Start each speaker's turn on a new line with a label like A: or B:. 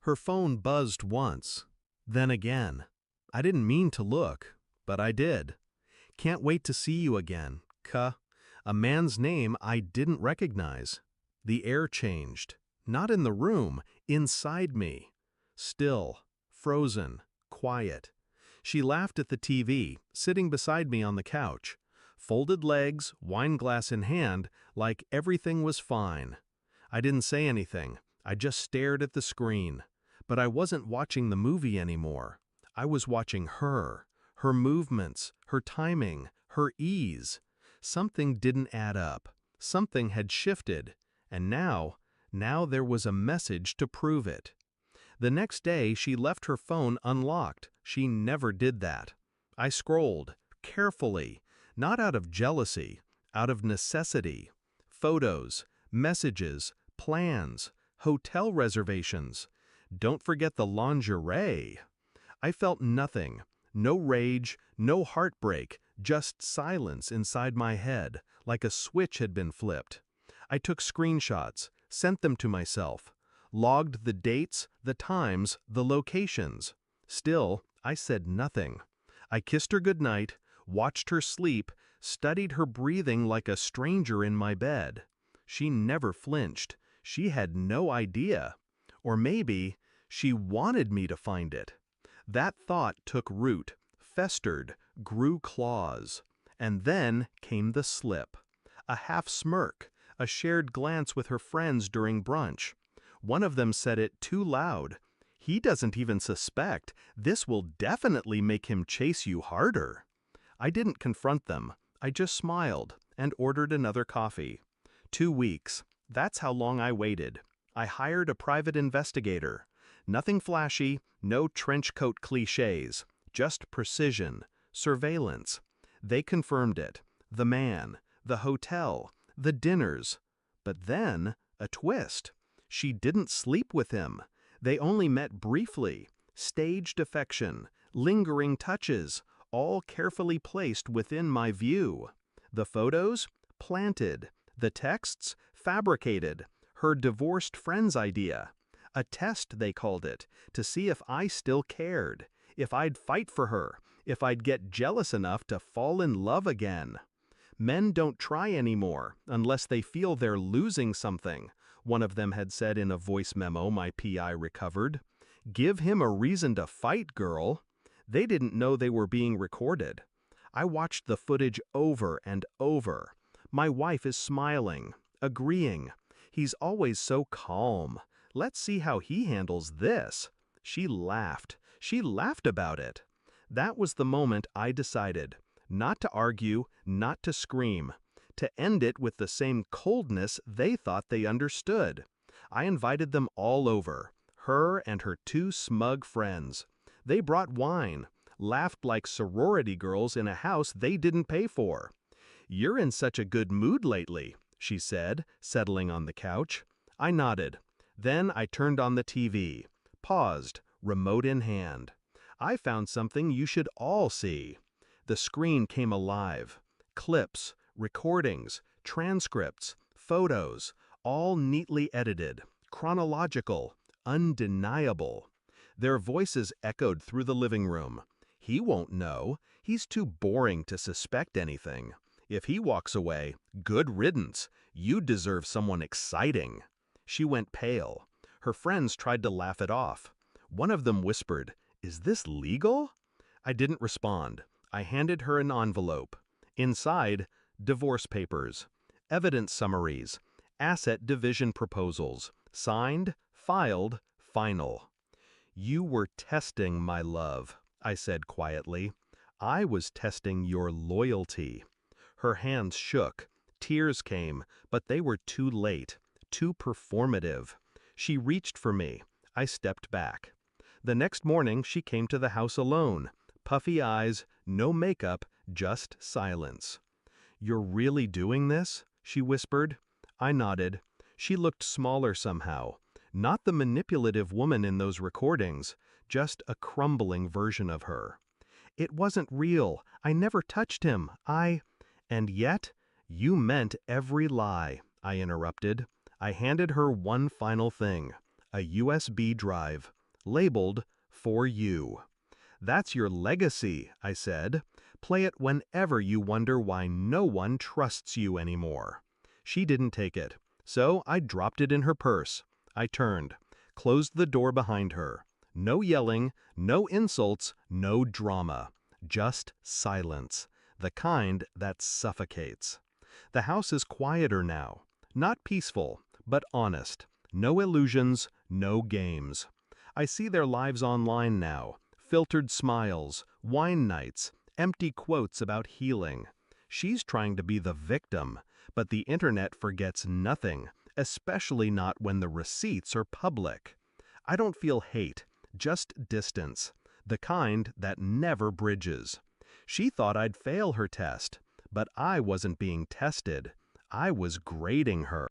A: Her phone buzzed once, then again. I didn't mean to look, but I did. Can't wait to see you again, Ka. A man's name I didn't recognize. The air changed. Not in the room, inside me. Still, frozen, quiet. She laughed at the TV, sitting beside me on the couch. Folded legs, wine glass in hand, like everything was fine. I didn't say anything. I just stared at the screen. But I wasn't watching the movie anymore. I was watching her movements, her timing, her ease. Something didn't add up. Something had shifted. And now there was a message to prove it. The next day, she left her phone unlocked. She never did that. I scrolled, carefully, not out of jealousy, out of necessity. Photos, messages, plans, hotel reservations. Don't forget the lingerie. I felt nothing. No rage, no heartbreak, just silence inside my head, like a switch had been flipped. I took screenshots, sent them to myself, logged the dates, the times, the locations. Still, I said nothing. I kissed her goodnight, watched her sleep, studied her breathing like a stranger in my bed. She never flinched. She had no idea. Or maybe she wanted me to find it. That thought took root, festered, grew claws. And then came the slip. A half smirk, a shared glance with her friends during brunch. One of them said it too loud. He doesn't even suspect. This will definitely make him chase you harder. I didn't confront them. I just smiled and ordered another coffee. 2 weeks. That's how long I waited. I hired a private investigator. Nothing flashy, no trench coat cliches, just precision, surveillance. They confirmed it. The man, the hotel, the dinners. But then, a twist. She didn't sleep with him. They only met briefly. Staged affection, lingering touches, all carefully placed within my view. The photos? Planted. The texts? Fabricated. Her divorced friend's idea. A test, they called it, to see if I still cared, if I'd fight for her, if I'd get jealous enough to fall in love again. Men don't try anymore unless they feel they're losing something, one of them had said in a voice memo my PI recovered. Give him a reason to fight, girl. They didn't know they were being recorded. I watched the footage over and over. My wife is smiling, agreeing. He's always so calm. Let's see how he handles this. She laughed. She laughed about it. That was the moment I decided. Not to argue, not to scream. To end it with the same coldness they thought they understood. I invited them all over. Her and her 2 smug friends. They brought wine. Laughed like sorority girls in a house they didn't pay for. "You're in such a good mood lately," she said, settling on the couch. I nodded. Then I turned on the TV, paused, remote in hand. I found something you should all see. The screen came alive. Clips, recordings, transcripts, photos, all neatly edited, chronological, undeniable. Their voices echoed through the living room. He won't know. He's too boring to suspect anything. If he walks away, good riddance. You deserve someone exciting. She went pale. Her friends tried to laugh it off. One of them whispered, "Is this legal?" I didn't respond. I handed her an envelope. Inside, divorce papers, evidence summaries, asset division proposals, signed, filed, final. You were testing my love, I said quietly. I was testing your loyalty. Her hands shook. Tears came, but they were too late. Too performative. She reached for me. I stepped back. The next morning she came to the house alone. Puffy eyes, no makeup, just silence. "You're really doing this?" she whispered. I nodded. She looked smaller somehow. Not the manipulative woman in those recordings, just a crumbling version of her. "It wasn't real. I never touched him. And yet, you meant every lie," I interrupted. I handed her one final thing, a USB drive, labeled, "For You." "That's your legacy," I said. "Play it whenever you wonder why no one trusts you anymore." She didn't take it, so I dropped it in her purse. I turned, closed the door behind her. No yelling, no insults, no drama. Just silence, the kind that suffocates. The house is quieter now. Not peaceful, but honest. No illusions, no games. I see their lives online now. Filtered smiles, wine nights, empty quotes about healing. She's trying to be the victim, but the internet forgets nothing, especially not when the receipts are public. I don't feel hate, just distance, the kind that never bridges. She thought I'd fail her test, but I wasn't being tested. I was grading her.